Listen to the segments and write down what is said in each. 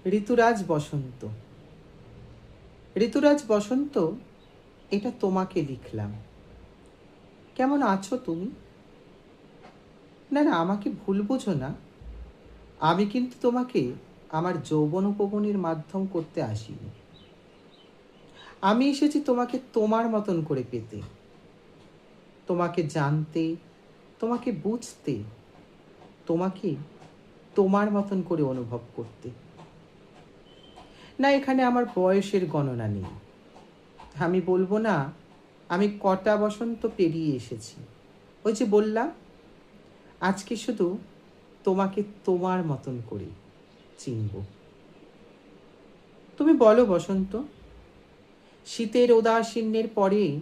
ঋতুরাজ বসন্ত। ঋতুরাজ বসন্ত, এটা তোমাকে লিখলাম। কেমন আছো তুমি? না না, আমাকে ভুল বোঝো না। আমি কিন্তু তোমাকে আমার যৌবন উপবনের মাধ্যম করতে আসিনি। আমি এসেছি তোমাকে তোমার মতন করে পেতে, তোমাকে জানতে, তোমাকে বুঝতে, তোমাকে তোমার মতন করে অনুভব করতে। না, এখানে আমার বয়সের গণনা নেই। আমি বলবো না আমি কটা বসন্ত পেরিয়ে এসেছি। ওই যে বললাম, আজকে শুধু তোমাকে তোমার মতন করে চিনব। তুমি বলো বসন্ত, শীতের উদাসীন্যের পরে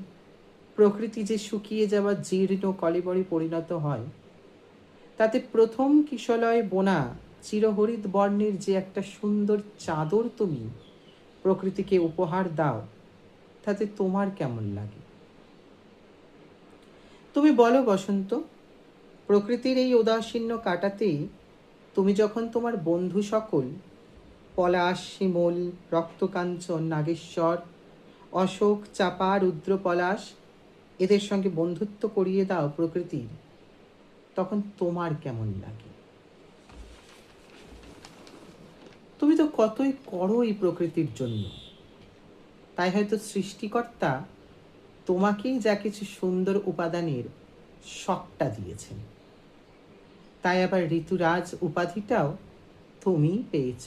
প্রকৃতি যে শুকিয়ে যাওয়া জীর্ণ কলেবরে পরিণত হয়, তাতে প্রথম কিশলয়ে বোনা চিরহরিত বর্ণের যে একটা সুন্দর চাদর তুমি প্রকৃতিকে উপহার দাও, তাতে তোমার কেমন লাগে? তুমি বলো বসন্ত, প্রকৃতির এই উদাসীন্য কাটাতে তুমি যখন তোমার বন্ধু সকল পলাশ, শিমুল, রক্তকাঞ্চন, নাগেশ্বর, অশোক, চাপা, রুদ্র, পলাশ এদের সঙ্গে বন্ধুত্ব করিয়ে দাও প্রকৃতির, তখন তোমার কেমন লাগে? তুমি তো কতই করো এই প্রকৃতির জন্য। তাই হয়তো সৃষ্টিকর্তা তোমাকেই যা কিছু সুন্দর উপাদানের শখটা দিয়েছেন। তাই আবার ঋতুরাজ উপাধিটাও তুমিই পেয়েছ।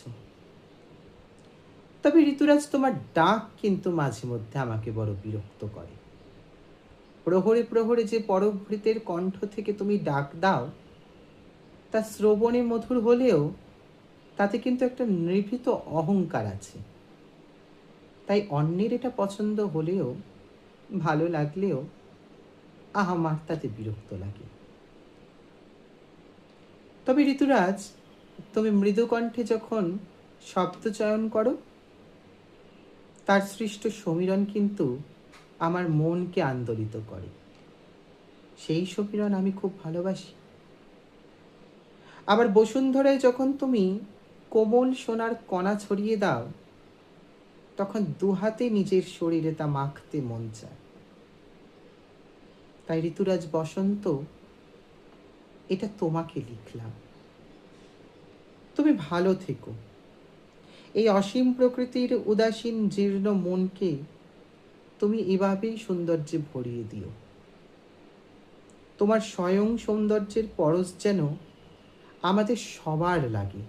তবে ঋতুরাজ, তোমার ডাক কিন্তু মাঝে মধ্যে আমাকে বড় বিরক্ত করে। প্রহরে প্রহরে যে পরভৃতের কণ্ঠ থেকে তুমি ডাক দাও, তা শ্রবণে মধুর হলেও তাতে কিন্তু একটা নিভৃত অহংকার আছে। তাই অন্যের এটা পছন্দ হলেও, ভালো লাগলেও আমার তাতে বিরক্ত লাগে। তবে ঋতুরাজ, তুমি মৃদু কণ্ঠে যখন শব্দ চয়ন করো, তার সৃষ্ট সমীরণ কিন্তু আমার মনকে আন্দোলিত করে। সেই সমীরণ আমি খুব ভালোবাসি। আবার বসুন্ধরায় যখন তুমি কোমল সোনার কণা ছড়িয়ে দাও, তখন দুহাতে নিজের শরীরে তা মাখতে মন চায়। তাই ঋতুরাজ বসন্ত, এটা তোমাকে লিখলাম। তুমি ভালো থেকো। এই অসীম প্রকৃতির উদাসীন জীর্ণ মনকে তুমি এভাবেই সৌন্দর্যে ভরিয়ে দিও। তোমার স্বয়ং সৌন্দর্যের পরশ যেন আমাদের সবার লাগে।